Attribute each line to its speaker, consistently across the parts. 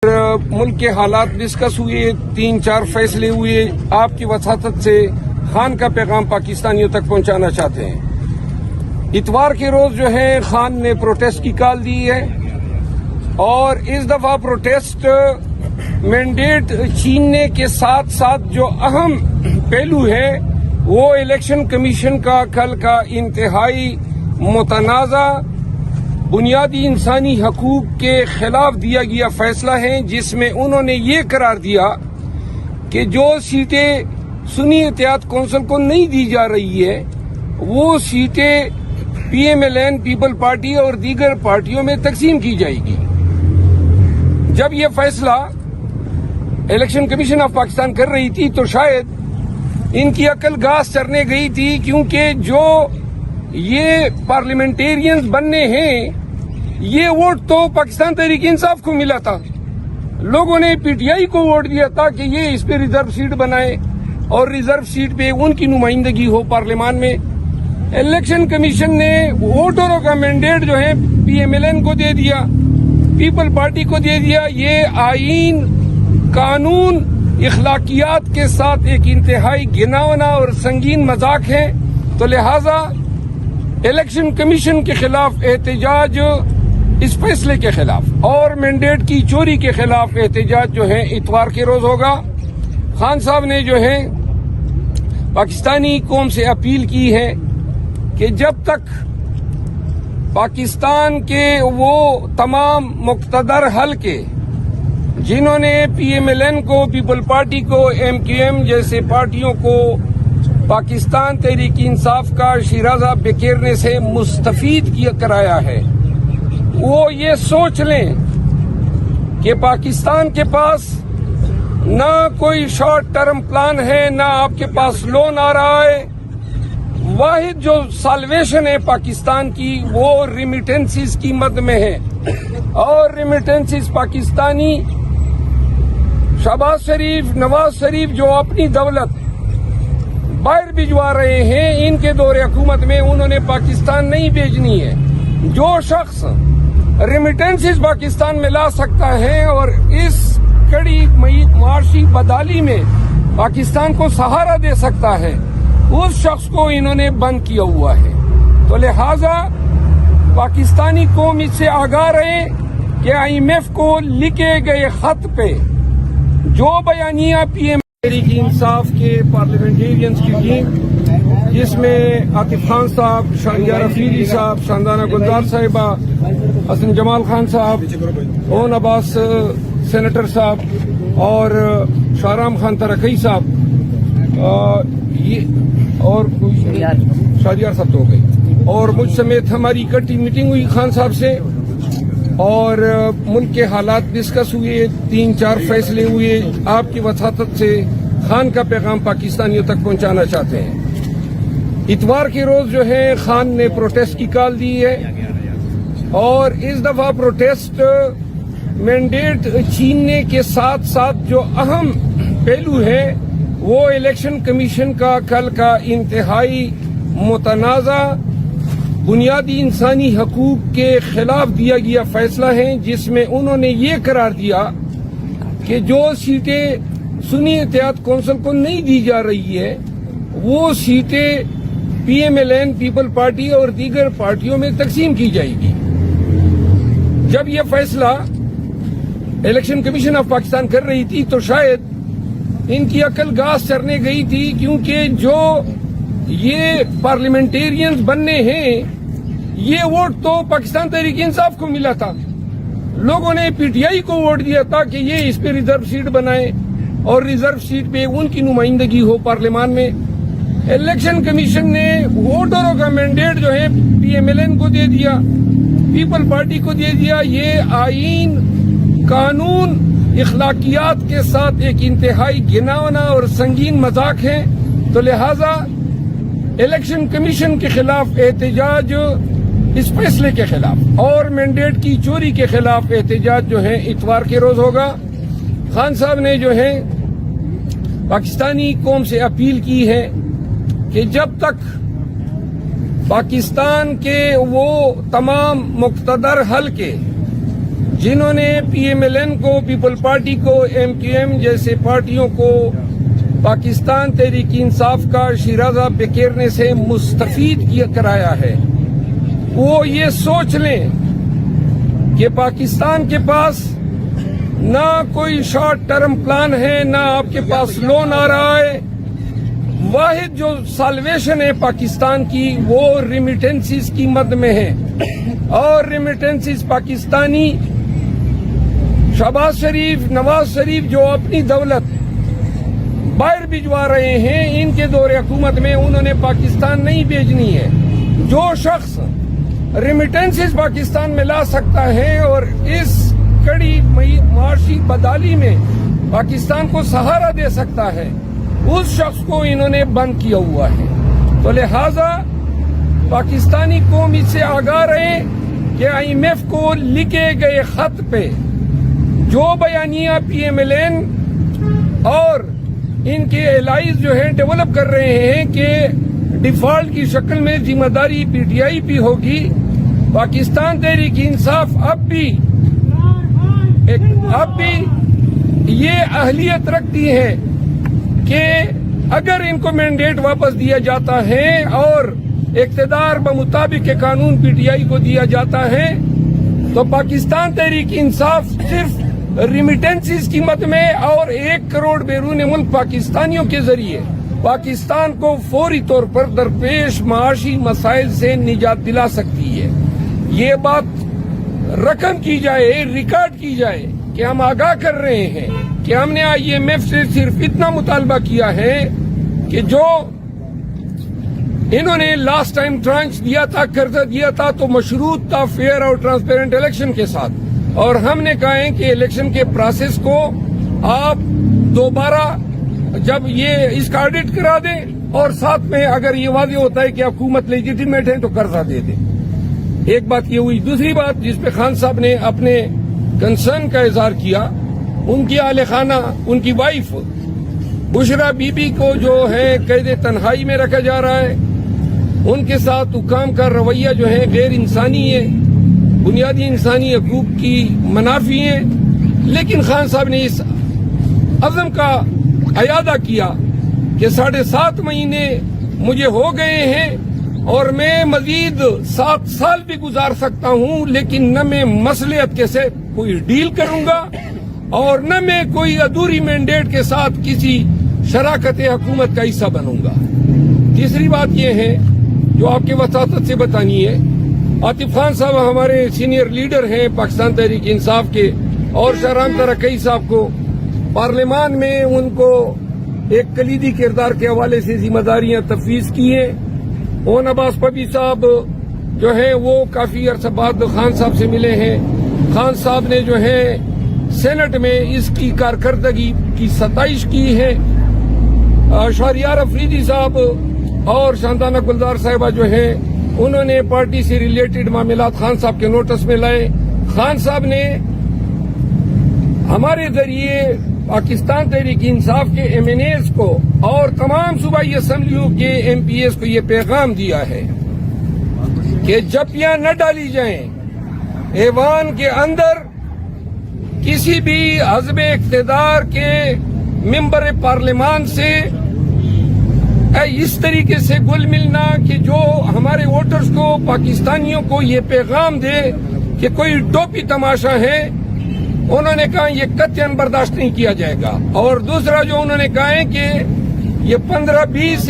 Speaker 1: ملک کے حالات ڈسکس ہوئے، 3-4 فیصلے ہوئے، آپ کی وساطت سے خان کا پیغام پاکستانیوں تک پہنچانا چاہتے ہیں۔ اتوار کے روز جو ہے خان نے پروٹیسٹ کی کال دی ہے اور اس دفعہ پروٹیسٹ مینڈیٹ چھیننے کے ساتھ ساتھ جو اہم پہلو ہے وہ الیکشن کمیشن کا کل کا انتہائی متنازع بنیادی انسانی حقوق کے خلاف دیا گیا فیصلہ ہے، جس میں انہوں نے یہ قرار دیا کہ جو سیٹیں سنی اتحاد کونسل کو نہیں دی جا رہی ہے وہ سیٹیں P M L N people party اور دیگر پارٹیوں میں تقسیم کی جائے گی۔ جب یہ فیصلہ الیکشن کمیشن آف پاکستان کر رہی تھی تو شاید ان کی عقل گھاس چرنے گئی تھی، کیونکہ جو یہ پارلیمنٹیرینز بننے ہیں یہ ووٹ تو پاکستان تحریک انصاف کو ملا تھا، لوگوں نے پی ٹی آئی کو ووٹ دیا تھا کہ یہ اس پہ ریزرو سیٹ بنائے اور ریزرو سیٹ پہ ان کی نمائندگی ہو پارلیمان میں۔ الیکشن کمیشن نے ووٹروں کا مینڈیٹ جو ہے پی ایم ایل این کو دے دیا، پیپل پارٹی کو دے دیا۔ یہ آئین، قانون، اخلاقیات کے ساتھ ایک انتہائی گھناؤنا اور سنگین مذاق ہے، تو لہذا الیکشن کمیشن کے خلاف احتجاج، اس فیصلے کے خلاف اور مینڈیٹ کی چوری کے خلاف احتجاج جو ہے اتوار کے روز ہوگا۔ خان صاحب نے جو ہے پاکستانی قوم سے اپیل کی ہے کہ جب تک پاکستان کے وہ تمام مقتدر حلقے جنہوں نے پی ایم ایل این کو، پیپل پارٹی کو، ایم کیو ایم جیسے پارٹیوں کو پاکستان تحریک انصاف کا شیرازہ بکھیرنے سے مستفید کرایا ہے، وہ یہ سوچ لیں کہ پاکستان کے پاس نہ کوئی شارٹ ٹرم پلان ہے، نہ آپ کے پاس لون آ رہا ہے۔ واحد جو سالویشن ہے پاکستان کی وہ ریمیٹنسز کی مد میں ہے، اور ریمیٹنسز پاکستانی شہباز شریف، نواز شریف جو اپنی دولت باہر بھجوا رہے ہیں، ان کے دور حکومت میں انہوں نے پاکستان نہیں بھیجنی ہے۔ جو شخص ریمیٹنسز پاکستان میں لا سکتا ہے اور اس کڑی معاشی بدحالی میں پاکستان کو سہارا دے سکتا ہے، اس شخص کو انہوں نے بند کیا ہوا ہے۔ تو لہذا پاکستانی قوم اس سے آگاہ رہے کہ آئی ایم ایف کو لکھے گئے خط پہ جو بیانیہ پی ایم تحریک انصاف کے پارلیمنٹیرینز کی ٹیم، جس میں عاطف خان صاحب، شاہریار رفیقی صاحب، شاندانہ گلزار صاحبہ، حسن جمال خان صاحب، اون عباس سینیٹر صاحب اور شاہرام خان ترکی صاحب اور شاہریار صاحب تو ہو گئی، اور مجھ سمیت ہماری اکٹھی میٹنگ ہوئی خان صاحب سے اور ملک کے حالات ڈسکس ہوئے، 3-4 فیصلے ہوئے، آپ کی وساطت سے خان کا پیغام پاکستانیوں تک پہنچانا چاہتے ہیں۔ اتوار کے روز جو ہے خان نے پروٹیسٹ کی کال دی ہے اور اس دفعہ پروٹیسٹ مینڈیٹ چھیننے کے ساتھ ساتھ جو اہم پہلو ہے وہ الیکشن کمیشن کا کل کا انتہائی متنازع بنیادی انسانی حقوق کے خلاف دیا گیا فیصلہ ہے، جس میں انہوں نے یہ قرار دیا کہ جو سیٹیں سنی اتحاد کونسل کو نہیں دی جا رہی ہے وہ سیٹیں P M L N people party اور دیگر پارٹیوں میں تقسیم کی جائے گی۔ جب یہ فیصلہ الیکشن کمیشن آف پاکستان کر رہی تھی تو شاید ان کی عقل گھاس چرنے گئی تھی، کیونکہ جو یہ پارلیمنٹیرینز بننے ہیں یہ ووٹ تو پاکستان تحریک انصاف کو ملا تھا، لوگوں نے پی ٹی آئی کو ووٹ دیا تھا کہ یہ اس پہ ریزرو سیٹ بنائے اور ریزرو سیٹ پہ ان کی نمائندگی ہو پارلیمان میں۔ الیکشن کمیشن نے ووٹروں کا مینڈیٹ جو ہے پی ایم ایل این کو دے دیا، پیپل پارٹی کو دے دیا۔ یہ آئین، قانون، اخلاقیات کے ساتھ ایک انتہائی گھناؤنا اور سنگین مذاق ہے، تو لہذا الیکشن کمیشن کے خلاف احتجاج، اس فیصلے کے خلاف اور مینڈیٹ کی چوری کے خلاف احتجاج جو ہے اتوار کے روز ہوگا۔ خان صاحب نے جو ہے پاکستانی قوم سے اپیل کی ہے کہ جب تک پاکستان کے وہ تمام مقتدر حلقے جنہوں نے PMLN کو، پیپل پارٹی کو، MQM جیسے پارٹیوں کو پاکستان تحریک انصاف کا شیرازہ بکھیرنے سے مستفید کرایا ہے، وہ یہ سوچ لیں کہ پاکستان کے پاس نہ کوئی شارٹ ٹرم پلان ہے، نہ آپ کے پاس لون آ رہا ہے. واحد جو سالویشن ہے پاکستان کی وہ ریمیٹنسز کی مد میں ہے، اور ریمیٹنسز پاکستانی شہباز شریف، نواز شریف جو اپنی دولت باہر بھجوا رہے ہیں، ان کے دور حکومت میں انہوں نے پاکستان نہیں بھیجنی ہے. جو شخص ریمیٹنسز پاکستان میں لا سکتا ہے اور اس کڑی معاشی بدحالی میں پاکستان کو سہارا دے سکتا ہے، اس شخص کو انہوں نے بند کیا ہوا ہے. تو لہذا پاکستانی قوم اس سے آگاہ رہے کہ IMF کو لکھے گئے خط پہ جو بیانیہ PMLN اور ان کے الائز جو ہیں ڈیولپ کر رہے ہیں کہ ڈیفالٹ کی شکل میں ذمہ داری PTI بھی ہوگی، پاکستان تحریک انصاف اب بھی یہ اہلیت رکھتی ہے کہ اگر ان کو مینڈیٹ واپس دیا جاتا ہے اور اقتدار بمطابق قانون PTI کو دیا جاتا ہے تو پاکستان تحریک انصاف صرف ریمیٹنسز کی مد میں اور 1 کروڑ بیرون ملک پاکستانیوں کے ذریعے پاکستان کو فوری طور پر درپیش معاشی مسائل سے نجات دلا سکتی ہے. یہ بات رقم کی جائے، ریکارڈ کی جائے کہ ہم آگاہ کر رہے ہیں کہ ہم نے IMF سے صرف اتنا مطالبہ کیا ہے کہ جو انہوں نے لاسٹ ٹائم ٹرانچ دیا تھا، قرضہ دیا تھا، تو مشروط تھا فیئر اور ٹرانسپیرنٹ الیکشن کے ساتھ، اور ہم نے کہا ہے کہ الیکشن کے پروسیس کو آپ دوبارہ جب یہ اس کا آڈٹ کرا دیں اور ساتھ میں اگر یہ واضح ہوتا ہے کہ حکومت لیجیٹیمیٹ ہے تو قرضہ دے دیں. ایک بات یہ ہوئی. دوسری بات جس پہ خان صاحب نے اپنے کنسرن کا اظہار کیا، ان کی اہل خانہ، ان کی وائف بشرا بی بی کو جو ہے قید تنہائی میں رکھا جا رہا ہے، ان کے ساتھ حکام کا رویہ جو ہے غیر انسانی ہے، بنیادی انسانی حقوق کی منافی ہے. لیکن خان صاحب نے اس عزم کا اعادہ کیا کہ 7.5 مہینے مجھے ہو گئے ہیں اور میں مزید 7 سال بھی گزار سکتا ہوں، لیکن نہ میں مصلحت کے سے کوئی ڈیل کروں گا اور نہ میں کوئی ادھوری مینڈیٹ کے ساتھ کسی شراکت حکومت کا حصہ بنوں گا. تیسری بات یہ ہے جو آپ کے وساطت سے بتانی ہے، عاطف خان صاحب ہمارے سینئر لیڈر ہیں پاکستان تحریک انصاف کے، اور شہرام ترقی صاحب کو پارلیمان میں ان کو ایک کلیدی کردار کے حوالے سے ذمہ داریاں تفویض کی ہیں. اون عباس پبی صاحب جو ہیں وہ کافی عرصہ بعد خان صاحب سے ملے ہیں. خان صاحب نے جو ہے سینٹ میں اس کی کارکردگی کی ستائش کی ہے. شہریار افریدی صاحب اور شاندانہ گلزار صاحبہ جو ہیں انہوں نے پارٹی سے ریلیٹڈ معاملات خان صاحب کے نوٹس میں لائے. خان صاحب نے ہمارے ذریعے پاکستان تحریک انصاف کے MNAs کو اور تمام صوبائی اسمبلیوں کے MPs کو یہ پیغام دیا ہے کہ جپیاں نہ ڈالی جائیں ایوان کے اندر. کسی بھی حزب اقتدار کے ممبر پارلیمان سے اس طریقے سے گل ملنا کہ جو ہمارے ووٹرز کو، پاکستانیوں کو یہ پیغام دے کہ کوئی ٹوپی تماشا ہے، انہوں نے کہا یہ قطعاً برداشت نہیں کیا جائے گا. اور دوسرا جو انہوں نے کہا ہے کہ یہ 15-20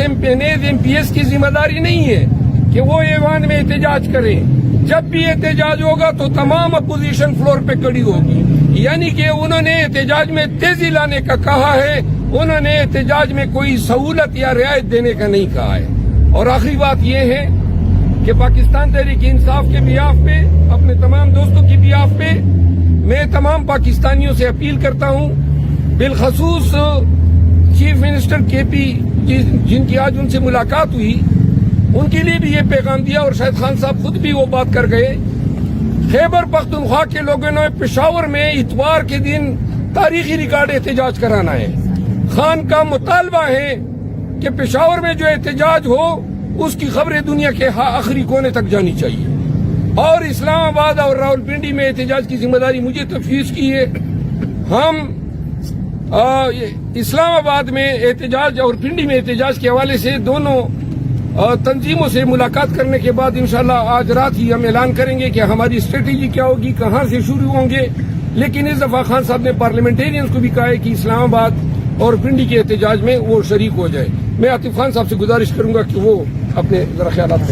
Speaker 1: MPs کی ذمہ داری نہیں ہے کہ وہ ایوان میں احتجاج کریں. جب بھی احتجاج ہوگا تو تمام اپوزیشن فلور پہ کھڑی ہوگی. یعنی کہ انہوں نے احتجاج میں تیزی لانے کا کہا ہے، انہوں نے احتجاج میں کوئی سہولت یا رعایت دینے کا نہیں کہا ہے. اور آخری بات یہ ہے کہ پاکستان تحریک انصاف کے بیاف پہ، اپنے تمام دوستوں کی بیاف پہ میں تمام پاکستانیوں سے اپیل کرتا ہوں، بالخصوص چیف منسٹر KP جن کی آج ان سے ملاقات ہوئی، ان کے لیے بھی یہ پیغام دیا اور شاید خان صاحب خود بھی وہ بات کر گئے. خیبر پختونخوا کے لوگوں نے پشاور میں اتوار کے دن تاریخی ریکارڈ احتجاج کرانا ہے. خان کا مطالبہ ہے کہ پشاور میں جو احتجاج ہو اس کی خبریں دنیا کے آخری کونے تک جانی چاہیے. اور اسلام آباد اور راولپنڈی میں احتجاج کی ذمہ داری مجھے تفویض کی ہے. ہم اسلام آباد میں احتجاج اور پنڈی میں احتجاج کے حوالے سے دونوں تنظیموں سے ملاقات کرنے کے بعد انشاءاللہ آج رات ہی ہم اعلان کریں گے کہ ہماری اسٹریٹجی کیا ہوگی, کہاں سے شروع ہوں گے. لیکن اس دفعہ خان صاحب نے پارلیمنٹیرینز کو بھی کہا ہے کہ اسلام آباد اور پنڈی کے احتجاج میں وہ شریک ہو جائے. میں عاطف خان صاحب سے گزارش کروں گا کہ وہ اپنے ذرا خیالات